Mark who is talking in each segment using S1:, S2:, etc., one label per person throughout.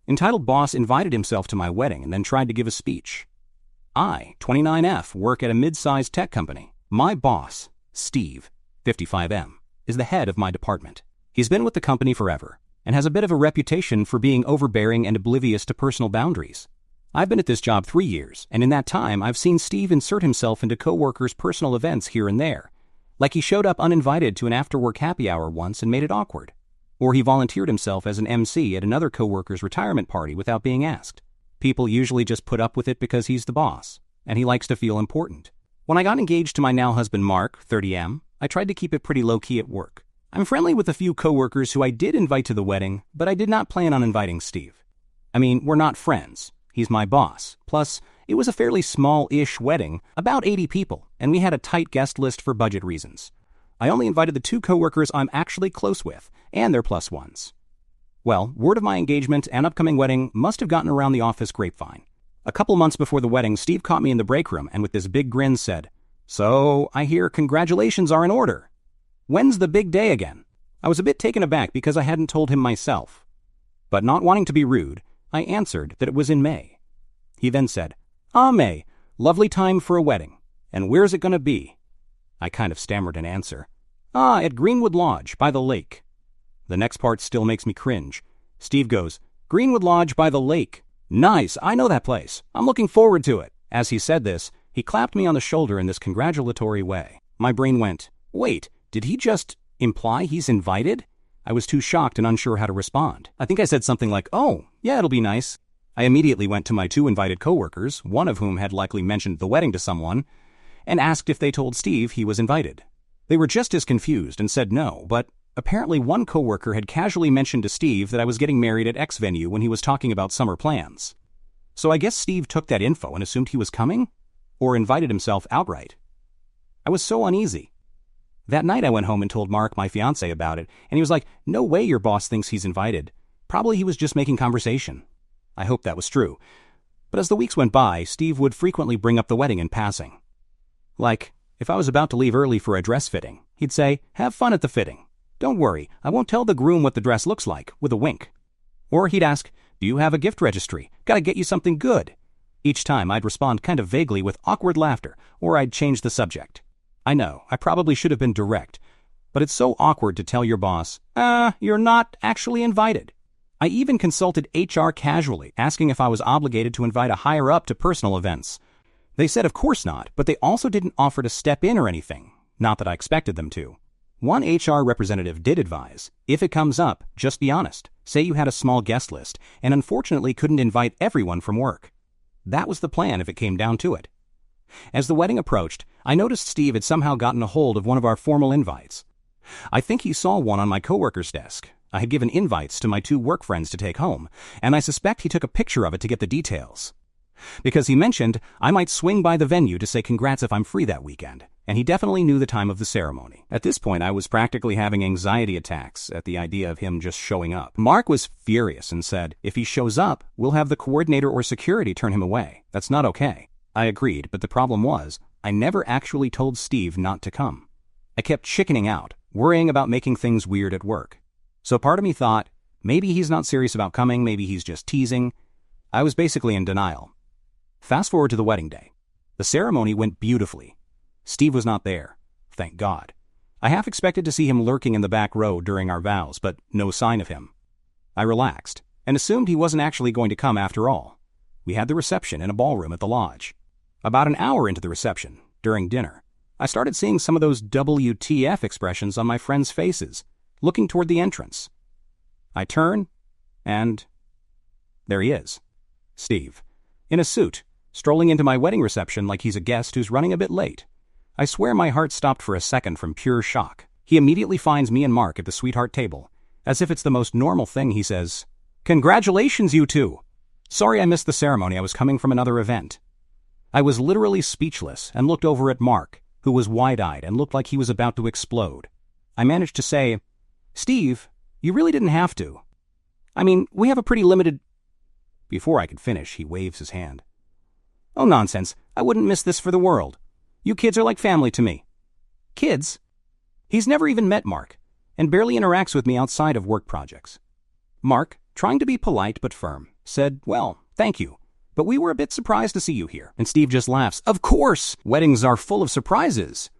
S1: Entitled boss invited himself to my wedding and then tried to give a speech. I, 29F, work at a mid-sized tech company. My boss, Steve, 55M, is the head of my department. He's been with the company forever and has a bit of a reputation for being overbearing and oblivious to personal boundaries. I've been at this job 3 years, and in that time I've seen Steve insert himself into coworkers' personal events here and there. Like he showed up uninvited to an after-work happy hour once and made it awkward. Or he volunteered himself as an MC at another coworker's retirement party without being asked. People usually just put up with it because he's the boss, and he likes to feel important. When I got engaged to my now husband Mark, 30M, I tried to keep it pretty low-key at work. I'm friendly with a few coworkers who I did invite to the wedding, but I did not plan on inviting Steve. I mean, we're not friends. He's my boss. Plus, it was a fairly small-ish wedding, about 80 people, and we had a tight guest list for budget reasons. I only invited the 2 coworkers I'm actually close with, and their plus ones. Well, word of my engagement and upcoming wedding must have gotten around the office grapevine. A couple months before the wedding, Steve caught me in the break room and with this big grin said, "So, I hear congratulations are in order. When's the big day again?" I was a bit taken aback because I hadn't told him myself. But not wanting to be rude, I answered that it was in May. He then said, "Ah, May, lovely time for a wedding. And where's it going to be?" I kind of stammered an answer. "Ah, at Greenwood Lodge, by the lake." The next part still makes me cringe. Steve goes, "Greenwood Lodge by the lake. Nice, I know that place. I'm looking forward to it." As he said this, he clapped me on the shoulder in this congratulatory way. My brain went, wait, did he just imply he's invited? I was too shocked and unsure how to respond. I think I said something like, "Oh, yeah, it'll be nice." I immediately went to my 2 invited coworkers, one of whom had likely mentioned the wedding to someone, and asked if they told Steve he was invited. They were just as confused and said no, but apparently one coworker had casually mentioned to Steve that I was getting married at X venue when he was talking about summer plans. So I guess Steve took that info and assumed he was coming? Or invited himself outright. I was so uneasy. That night I went home and told Mark, my fiancé, about it, and he was like, "No way your boss thinks he's invited. Probably he was just making conversation." I hoped that was true. But as the weeks went by, Steve would frequently bring up the wedding in passing. Like, if I was about to leave early for a dress fitting, he'd say, "Have fun at the fitting. Don't worry, I won't tell the groom what the dress looks like," with a wink. Or he'd ask, "Do you have a gift registry? Gotta get you something good." Each time I'd respond kind of vaguely with awkward laughter, or I'd change the subject. I know, I probably should have been direct, but it's so awkward to tell your boss, "You're not actually invited." I even consulted HR casually, asking if I was obligated to invite a higher-up to personal events. They said of course not, but they also didn't offer to step in or anything, not that I expected them to. One HR representative did advise, if it comes up, just be honest. Say you had a small guest list and unfortunately couldn't invite everyone from work. That was the plan if it came down to it. As the wedding approached, I noticed Steve had somehow gotten a hold of one of our formal invites. I think he saw one on my coworker's desk. I had given invites to my 2 work friends to take home, and I suspect he took a picture of it to get the details. Because he mentioned I might swing by the venue to say congrats if I'm free that weekend, and he definitely knew the time of the ceremony. At this point, I was practically having anxiety attacks at the idea of him just showing up. Mark was furious and said, "If he shows up, we'll have the coordinator or security turn him away. That's not okay." I agreed, but the problem was, I never actually told Steve not to come. I kept chickening out, worrying about making things weird at work. So part of me thought, maybe he's not serious about coming, maybe he's just teasing. I was basically in denial. Fast forward to the wedding day. The ceremony went beautifully. Steve was not there, thank God. I half expected to see him lurking in the back row during our vows, but no sign of him. I relaxed and assumed he wasn't actually going to come after all. We had the reception in a ballroom at the lodge. About an hour into the reception, during dinner, I started seeing some of those WTF expressions on my friends' faces, looking toward the entrance. I turn, and there he is, Steve, in a suit, strolling into my wedding reception like he's a guest who's running a bit late. I swear my heart stopped for a second from pure shock. He immediately finds me and Mark at the sweetheart table. As if it's the most normal thing, he says, "Congratulations, you two. Sorry I missed the ceremony, I was coming from another event." I was literally speechless and looked over at Mark, who was wide-eyed and looked like he was about to explode. I managed to say, "Steve, you really didn't have to. I mean, we have a pretty limited—" Before I could finish, he waves his hand. "Oh, nonsense. I wouldn't miss this for the world. You kids are like family to me." Kids? He's never even met Mark, and barely interacts with me outside of work projects. Mark, trying to be polite but firm, said, "Well, thank you, but we were a bit surprised to see you here." And Steve just laughs, "Of course, weddings are full of surprises."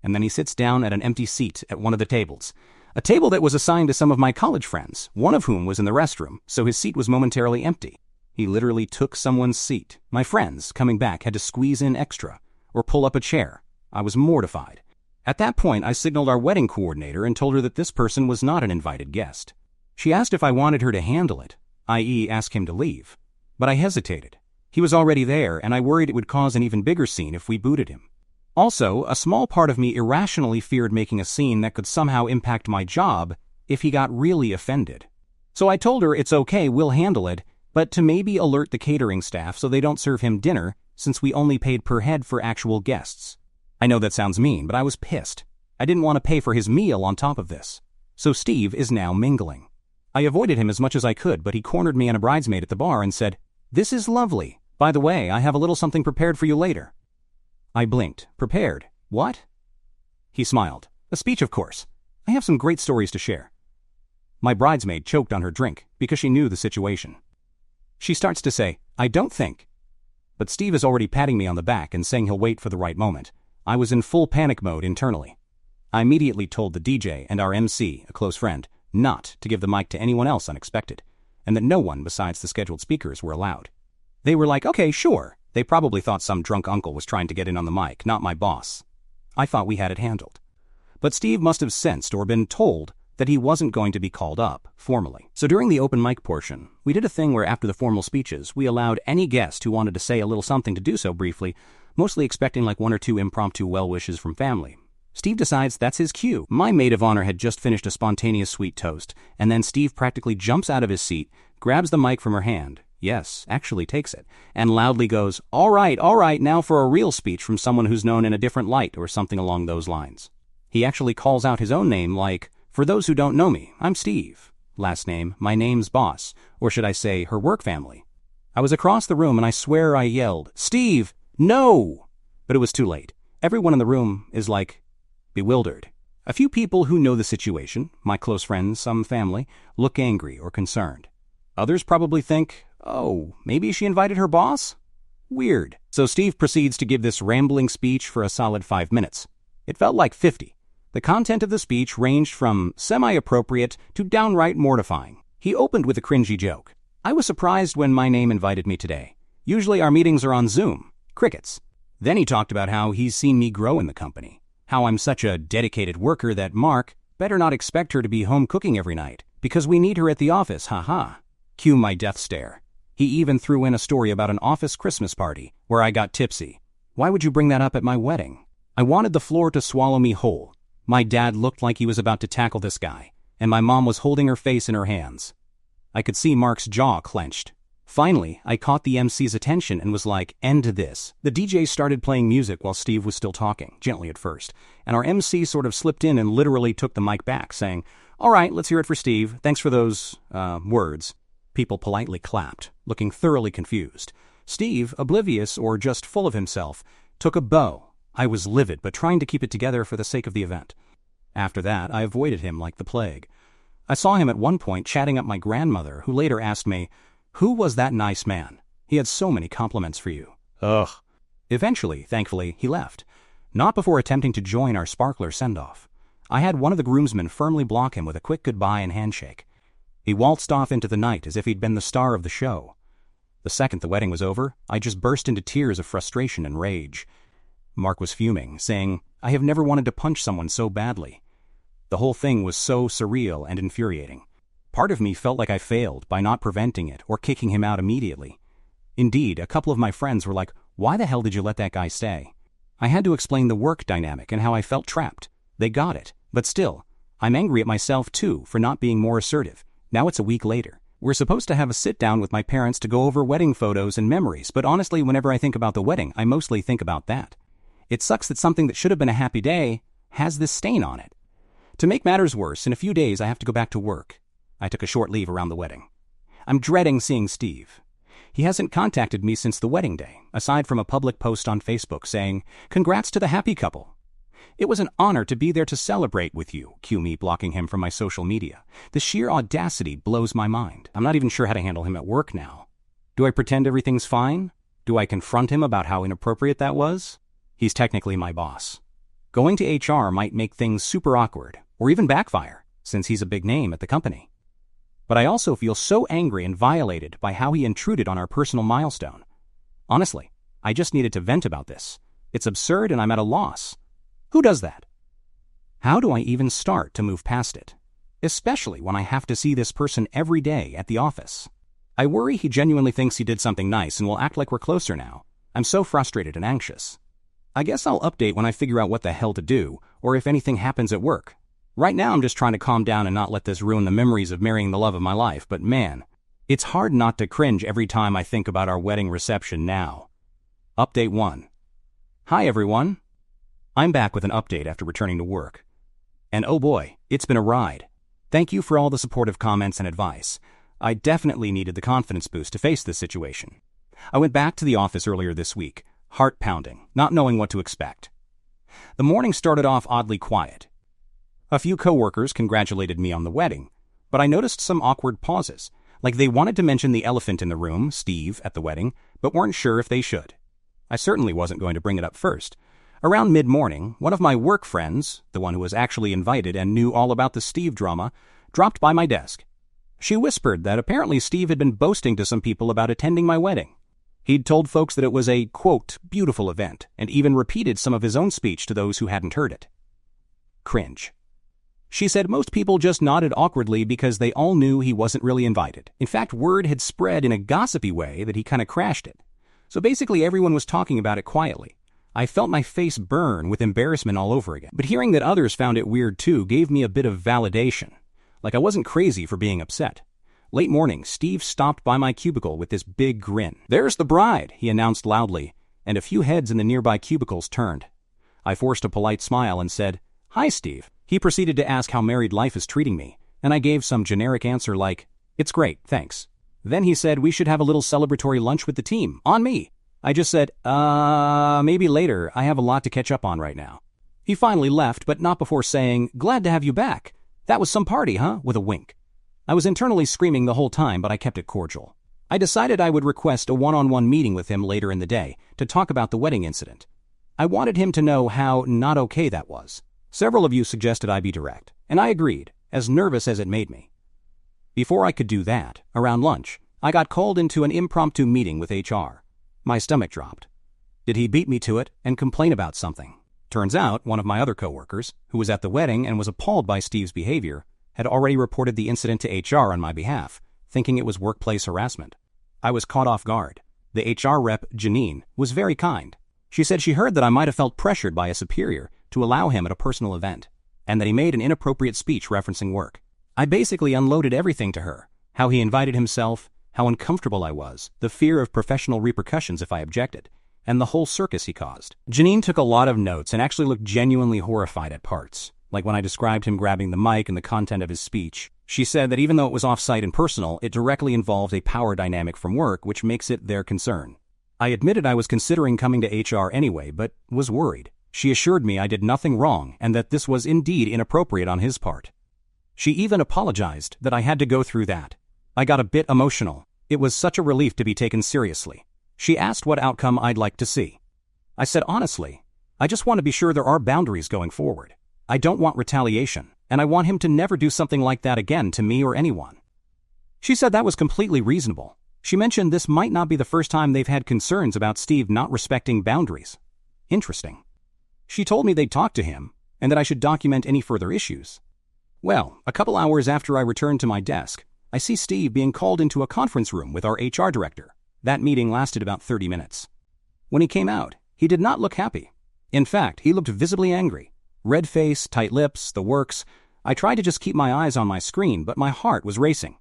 S1: And then he sits down at an empty seat at one of the tables. A table that was assigned to some of my college friends, one of whom was in the restroom, so his seat was momentarily empty. He literally took someone's seat. My friends, coming back, had to squeeze in extra, or pull up a chair. I was mortified. At that point, I signaled our wedding coordinator and told her that this person was not an invited guest. She asked if I wanted her to handle it, i.e. ask him to leave. But I hesitated. He was already there, and I worried it would cause an even bigger scene if we booted him. Also, a small part of me irrationally feared making a scene that could somehow impact my job if he got really offended. So I told her it's okay, we'll handle it, but to maybe alert the catering staff so they don't serve him dinner since we only paid per head for actual guests. I know that sounds mean, but I was pissed. I didn't want to pay for his meal on top of this. So Steve is now mingling. I avoided him as much as I could, but he cornered me and a bridesmaid at the bar and said, "This is lovely. By the way, I have a little something prepared for you later." I blinked. Prepared? What? He smiled. A speech, of course. I have some great stories to share. My bridesmaid choked on her drink because she knew the situation. She starts to say, "I don't think." But Steve is already patting me on the back and saying he'll wait for the right moment. I was in full panic mode internally. I immediately told the DJ and our MC, a close friend, not to give the mic to anyone else unexpected, and that no one besides the scheduled speakers were allowed. They were like, "Okay, sure." They probably thought some drunk uncle was trying to get in on the mic, not my boss. I thought we had it handled. But Steve must have sensed or been told that he wasn't going to be called up formally. So during the open mic portion, we did a thing where after the formal speeches, we allowed any guest who wanted to say a little something to do so briefly, mostly expecting like one or two impromptu well wishes from family. Steve decides that's his cue. My maid of honor had just finished a spontaneous sweet toast, and then Steve practically jumps out of his seat, grabs the mic from her hand, yes, actually takes it, and loudly goes, all right, now for a real speech from someone who's known in a different light," or something along those lines. He actually calls out his own name like, "For those who don't know me, I'm Steve. Last name, my name's boss," or should I say, her work family. I was across the room and I swear I yelled, "Steve, no!" But it was too late. Everyone in the room is like, bewildered. A few people who know the situation, my close friends, some family, look angry or concerned. Others probably think, oh, maybe she invited her boss? Weird. So Steve proceeds to give this rambling speech for a solid 5 minutes. It felt like 50. The content of the speech ranged from semi-appropriate to downright mortifying. He opened with a cringy joke. "I was surprised when my name invited me today. Usually our meetings are on Zoom. Crickets." Then he talked about how he's seen me grow in the company. How I'm such a dedicated worker that Mark better not expect her to be home cooking every night, because we need her at the office, haha. Cue my death stare. He even threw in a story about an office Christmas party where I got tipsy. Why would you bring that up at my wedding? I wanted the floor to swallow me whole. My dad looked like he was about to tackle this guy, and my mom was holding her face in her hands. I could see Mark's jaw clenched. Finally, I caught the MC's attention and was like, "End this." The DJ started playing music while Steve was still talking, gently at first, and our MC sort of slipped in and literally took the mic back, saying, "All right, let's hear it for Steve. Thanks for those, words." People politely clapped, looking thoroughly confused. Steve, oblivious or just full of himself, took a bow. I was livid, but trying to keep it together for the sake of the event. After that, I avoided him like the plague. I saw him at one point chatting up my grandmother, who later asked me, "Who was that nice man? He had so many compliments for you." Ugh. Eventually, thankfully, he left. Not before attempting to join our sparkler send-off. I had one of the groomsmen firmly block him with a quick goodbye and handshake. He waltzed off into the night as if he'd been the star of the show. The second the wedding was over, I just burst into tears of frustration and rage. Mark was fuming, saying, "I have never wanted to punch someone so badly." The whole thing was so surreal and infuriating. Part of me felt like I failed by not preventing it or kicking him out immediately. Indeed, a couple of my friends were like, "Why the hell did you let that guy stay?" I had to explain the work dynamic and how I felt trapped. They got it, but still, I'm angry at myself too for not being more assertive. Now it's a week later. We're supposed to have a sit-down with my parents to go over wedding photos and memories, but honestly, whenever I think about the wedding, I mostly think about that. It sucks that something that should have been a happy day has this stain on it. To make matters worse, in a few days I have to go back to work. I took a short leave around the wedding. I'm dreading seeing Steve. He hasn't contacted me since the wedding day, aside from a public post on Facebook saying, "Congrats to the happy couple." It was an honor to be there to celebrate with you, cue me blocking him from my social media. The sheer audacity blows my mind. I'm not even sure how to handle him at work now. Do I pretend everything's fine? Do I confront him about how inappropriate that was? He's technically my boss. Going to HR might make things super awkward, or even backfire, since he's a big name at the company. But I also feel so angry and violated by how he intruded on our personal milestone. Honestly, I just needed to vent about this. It's absurd and I'm at a loss. Who does that? How do I even start to move past it? Especially when I have to see this person every day at the office. I worry he genuinely thinks he did something nice and will act like we're closer now. I'm so frustrated and anxious. I guess I'll update when I figure out what the hell to do, or if anything happens at work. Right now I'm just trying to calm down and not let this ruin the memories of marrying the love of my life, but man, it's hard not to cringe every time I think about our wedding reception now. Update 1. Hi everyone. I'm back with an update after returning to work. And oh boy, it's been a ride. Thank you for all the supportive comments and advice. I definitely needed the confidence boost to face this situation. I went back to the office earlier this week, heart pounding, not knowing what to expect. The morning started off oddly quiet. A few coworkers congratulated me on the wedding, but I noticed some awkward pauses, like they wanted to mention the elephant in the room, Steve, at the wedding, but weren't sure if they should. I certainly wasn't going to bring it up first. Around mid-morning, one of my work friends, the one who was actually invited and knew all about the Steve drama, dropped by my desk. She whispered that apparently Steve had been boasting to some people about attending my wedding. He'd told folks that it was a, quote, beautiful event, and even repeated some of his own speech to those who hadn't heard it. Cringe. She said most people just nodded awkwardly because they all knew he wasn't really invited. In fact, word had spread in a gossipy way that he kind of crashed it. So basically everyone was talking about it quietly. I felt my face burn with embarrassment all over again. But hearing that others found it weird too gave me a bit of validation. Like I wasn't crazy for being upset. Late morning, Steve stopped by my cubicle with this big grin. "There's the bride," he announced loudly, and a few heads in the nearby cubicles turned. I forced a polite smile and said, "Hi, Steve." He proceeded to ask how married life is treating me, and I gave some generic answer like, "It's great, thanks." Then he said we should have a little celebratory lunch with the team, on me. I just said, maybe later, I have a lot to catch up on right now. He finally left, but not before saying, "Glad to have you back. That was some party, huh?" with a wink. I was internally screaming the whole time, but I kept it cordial. I decided I would request a one-on-one meeting with him later in the day to talk about the wedding incident. I wanted him to know how not okay that was. Several of you suggested I be direct, and I agreed, as nervous as it made me. Before I could do that, around lunch, I got called into an impromptu meeting with HR. My stomach dropped. Did he beat me to it and complain about something? Turns out, one of my other coworkers, who was at the wedding and was appalled by Steve's behavior, had already reported the incident to HR on my behalf, thinking it was workplace harassment. I was caught off guard. The HR rep, Janine, was very kind. She said she heard that I might have felt pressured by a superior to allow him at a personal event, and that he made an inappropriate speech referencing work. I basically unloaded everything to her, how he invited himself, how uncomfortable I was, the fear of professional repercussions if I objected, and the whole circus he caused. Janine took a lot of notes and actually looked genuinely horrified at parts, like when I described him grabbing the mic and the content of his speech. She said that even though it was off-site and personal, it directly involved a power dynamic from work, which makes it their concern. I admitted I was considering coming to HR anyway, but was worried. She assured me I did nothing wrong and that this was indeed inappropriate on his part. She even apologized that I had to go through that. I got a bit emotional. It was such a relief to be taken seriously. She asked what outcome I'd like to see. I said honestly, I just want to be sure there are boundaries going forward. I don't want retaliation, and I want him to never do something like that again to me or anyone. She said that was completely reasonable. She mentioned this might not be the first time they've had concerns about Steve not respecting boundaries. Interesting. She told me they'd talk to him, and that I should document any further issues. Well, a couple hours after I returned to my desk, I see Steve being called into a conference room with our HR director. That meeting lasted about 30 minutes. When he came out, he did not look happy. In fact, he looked visibly angry. Red face, tight lips, the works. I tried to just keep my eyes on my screen, but my heart was racing.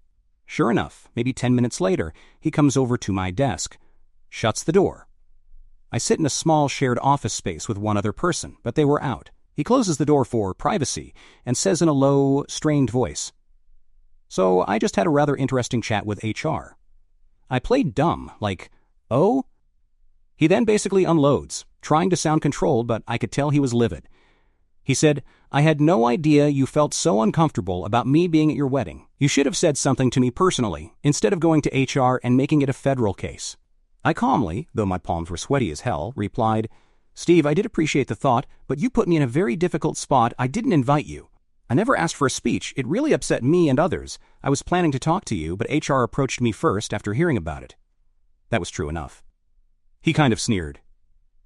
S1: Sure enough, maybe 10 minutes later, he comes over to my desk, shuts the door. I sit in a small shared office space with one other person, but they were out. He closes the door for privacy and says in a low, strained voice, "So I just had a rather interesting chat with HR." I played dumb, like, "Oh?" He then basically unloads, trying to sound controlled, but I could tell he was livid. He said, "I had no idea you felt so uncomfortable about me being at your wedding. You should have said something to me personally, instead of going to HR and making it a federal case. I calmly, though my palms were sweaty as hell, replied, Steve, I did appreciate the thought, but you put me in a very difficult spot. I didn't invite you. I never asked for a speech. It really upset me and others. I was planning to talk to you, but HR approached me first after hearing about it. That was true enough. He kind of sneered.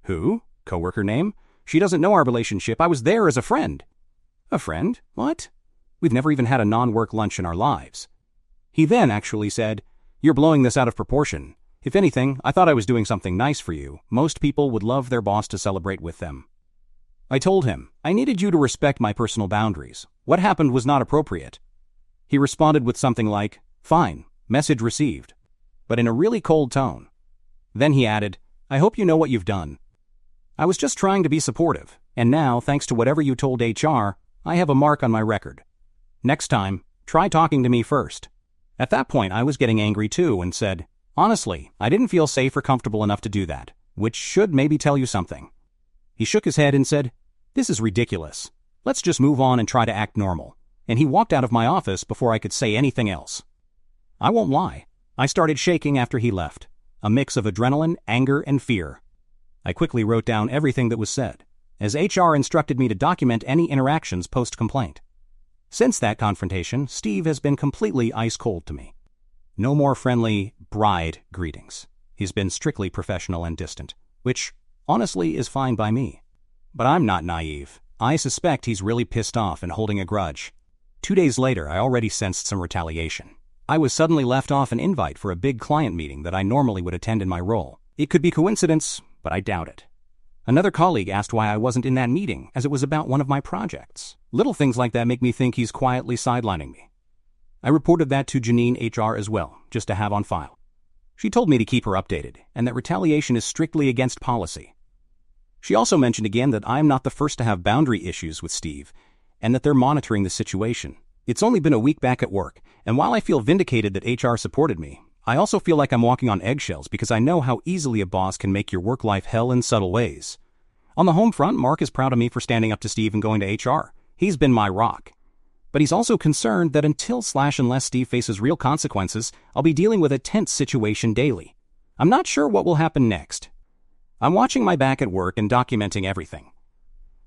S1: Who? Coworker name? She doesn't know our relationship. I was there as a friend. A friend? What? We've never even had a non-work lunch in our lives. He then actually said, You're blowing this out of proportion. If anything, I thought I was doing something nice for you. Most people would love their boss to celebrate with them. I told him, I needed you to respect my personal boundaries. What happened was not appropriate. He responded with something like, Fine, message received, but in a really cold tone. Then he added, I hope you know what you've done. I was just trying to be supportive, and now, thanks to whatever you told HR, I have a mark on my record. Next time, try talking to me first. At that point, I was getting angry too and said, Honestly, I didn't feel safe or comfortable enough to do that, which should maybe tell you something. He shook his head and said, This is ridiculous. Let's just move on and try to act normal. And he walked out of my office before I could say anything else. I won't lie. I started shaking after he left, a mix of adrenaline, anger, and fear. I quickly wrote down everything that was said, as HR instructed me to document any interactions post-complaint. Since that confrontation, Steve has been completely ice-cold to me. No more friendly bride greetings. He's been strictly professional and distant, which, honestly, is fine by me. But I'm not naive. I suspect he's really pissed off and holding a grudge. 2 days later, I already sensed some retaliation. I was suddenly left off an invite for a big client meeting that I normally would attend in my role. It could be coincidence, but I doubt it. Another colleague asked why I wasn't in that meeting, as it was about one of my projects. Little things like that make me think he's quietly sidelining me. I reported that to Janine HR as well, just to have on file. She told me to keep her updated, and that retaliation is strictly against policy. She also mentioned again that I am not the first to have boundary issues with Steve, and that they're monitoring the situation. It's only been a week back at work, and while I feel vindicated that HR supported me, I also feel like I'm walking on eggshells because I know how easily a boss can make your work life hell in subtle ways. On the home front, Mark is proud of me for standing up to Steve and going to HR. He's been my rock. But he's also concerned that unless Steve faces real consequences, I'll be dealing with a tense situation daily. I'm not sure what will happen next. I'm watching my back at work and documenting everything.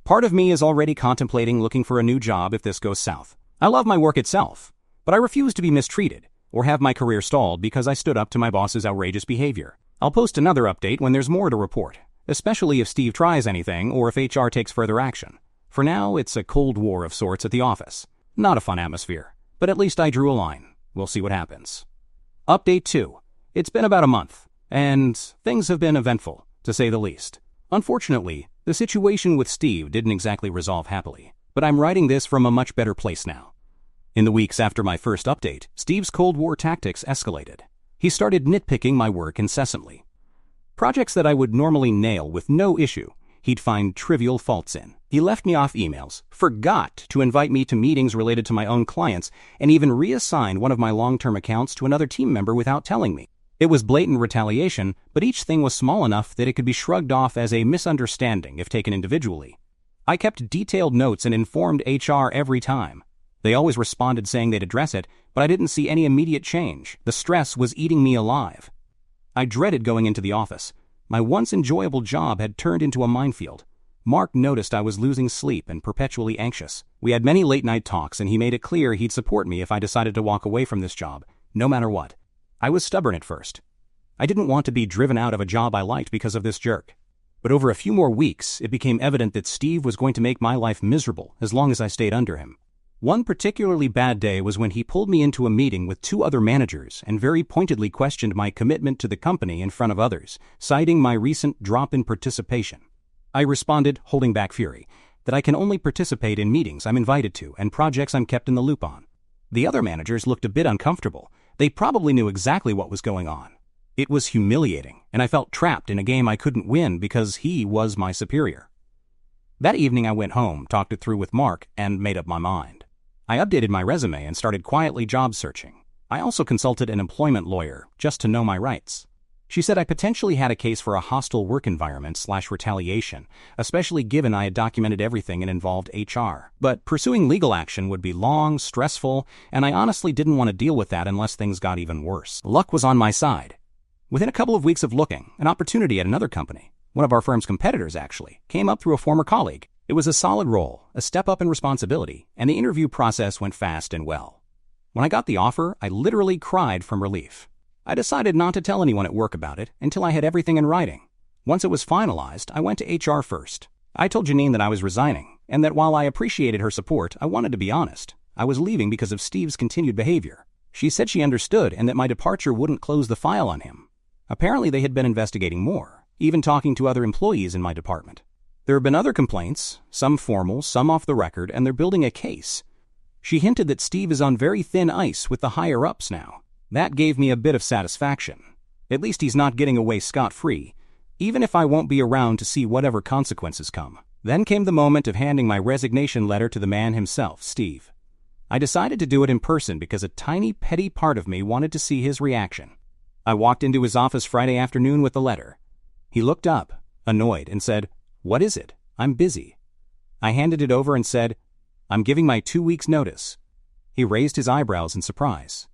S1: Part of me is already contemplating looking for a new job if this goes south. I love my work itself, but I refuse to be mistreated or have my career stalled because I stood up to my boss's outrageous behavior. I'll post another update when there's more to report, especially if Steve tries anything or if HR takes further action. For now, it's a cold war of sorts at the office. Not a fun atmosphere, but at least I drew a line. We'll see what happens. Update 2. It's been about a month, and things have been eventful, to say the least. Unfortunately, the situation with Steve didn't exactly resolve happily, but I'm writing this from a much better place now. In the weeks after my first update, Steve's Cold War tactics escalated. He started nitpicking my work incessantly. Projects that I would normally nail with no issue, he'd find trivial faults in. He left me off emails, forgot to invite me to meetings related to my own clients, and even reassigned one of my long-term accounts to another team member without telling me. It was blatant retaliation, but each thing was small enough that it could be shrugged off as a misunderstanding if taken individually. I kept detailed notes and informed HR every time. They always responded saying they'd address it, but I didn't see any immediate change. The stress was eating me alive. I dreaded going into the office. My once enjoyable job had turned into a minefield. Mark noticed I was losing sleep and perpetually anxious. We had many late-night talks, and he made it clear he'd support me if I decided to walk away from this job, no matter what. I was stubborn at first. I didn't want to be driven out of a job I liked because of this jerk. But over a few more weeks, it became evident that Steve was going to make my life miserable as long as I stayed under him. One particularly bad day was when he pulled me into a meeting with 2 other managers and very pointedly questioned my commitment to the company in front of others, citing my recent drop in participation. I responded, holding back fury, that I can only participate in meetings I'm invited to and projects I'm kept in the loop on. The other managers looked a bit uncomfortable. They probably knew exactly what was going on. It was humiliating, and I felt trapped in a game I couldn't win because he was my superior. That evening I went home, talked it through with Mark, and made up my mind. I updated my resume and started quietly job searching. I also consulted an employment lawyer just to know my rights. She said I potentially had a case for a hostile work environment/retaliation, especially given I had documented everything and involved HR. But pursuing legal action would be long, stressful, and I honestly didn't want to deal with that unless things got even worse. Luck was on my side. Within a couple of weeks of looking, an opportunity at another company, one of our firm's competitors actually, came up through a former colleague. It was a solid role, a step up in responsibility, and the interview process went fast and well. When I got the offer, I literally cried from relief. I decided not to tell anyone at work about it until I had everything in writing. Once it was finalized, I went to HR first. I told Janine that I was resigning, and that while I appreciated her support, I wanted to be honest. I was leaving because of Steve's continued behavior. She said she understood and that my departure wouldn't close the file on him. Apparently they had been investigating more, even talking to other employees in my department. There have been other complaints, some formal, some off the record, and they're building a case. She hinted that Steve is on very thin ice with the higher-ups now. That gave me a bit of satisfaction. At least he's not getting away scot-free, even if I won't be around to see whatever consequences come. Then came the moment of handing my resignation letter to the man himself, Steve. I decided to do it in person because a tiny, petty part of me wanted to see his reaction. I walked into his office Friday afternoon with the letter. He looked up, annoyed, and said, "What is it? I'm busy." I handed it over and said, "I'm giving my 2 weeks' notice." He raised his eyebrows in surprise.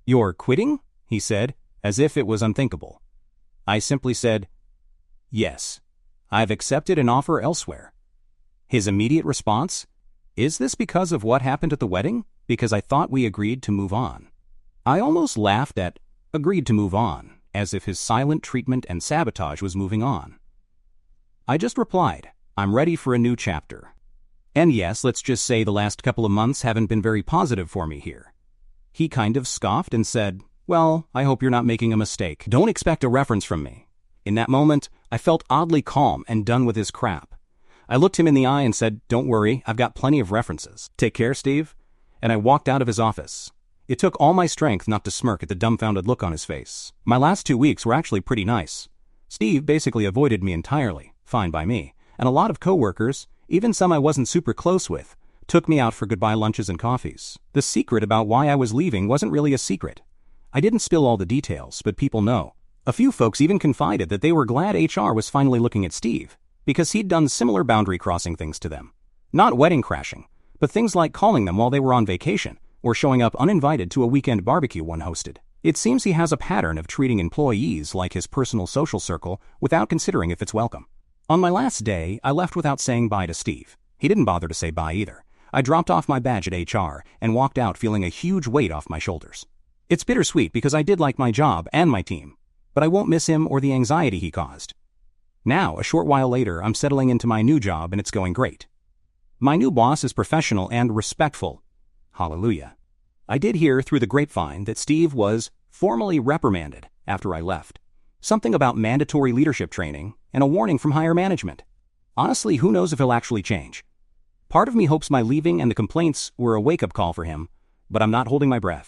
S1: "You're quitting?" he said, as if it was unthinkable. I simply said, "Yes, I've accepted an offer elsewhere." His immediate response, "Is this because of what happened at the wedding? Because I thought we agreed to move on." I almost laughed at "agreed to move on," as if his silent treatment and sabotage was moving on. I just replied, "I'm ready for a new chapter." And yes, let's just say the last couple of months haven't been very positive for me here. He kind of scoffed and said, "Well, I hope you're not making a mistake. Don't expect a reference from me." In that moment, I felt oddly calm and done with his crap. I looked him in the eye and said, "Don't worry, I've got plenty of references. Take care, Steve." And I walked out of his office. It took all my strength not to smirk at the dumbfounded look on his face. My last 2 weeks were actually pretty nice. Steve basically avoided me entirely, fine by me, and a lot of coworkers, even some I wasn't super close with, took me out for goodbye lunches and coffees. The secret about why I was leaving wasn't really a secret. I didn't spill all the details, but people know. A few folks even confided that they were glad HR was finally looking at Steve, because he'd done similar boundary-crossing things to them. Not wedding crashing, but things like calling them while they were on vacation, or showing up uninvited to a weekend barbecue one hosted. It seems he has a pattern of treating employees like his personal social circle without considering if it's welcome. On my last day, I left without saying bye to Steve. He didn't bother to say bye either. I dropped off my badge at HR and walked out feeling a huge weight off my shoulders. It's bittersweet because I did like my job and my team, but I won't miss him or the anxiety he caused. Now, a short while later, I'm settling into my new job and it's going great. My new boss is professional and respectful. Hallelujah. I did hear through the grapevine that Steve was formally reprimanded after I left. Something about mandatory leadership training and a warning from higher management. Honestly, who knows if he'll actually change? Part of me hopes my leaving and the complaints were a wake-up call for him, but I'm not holding my breath.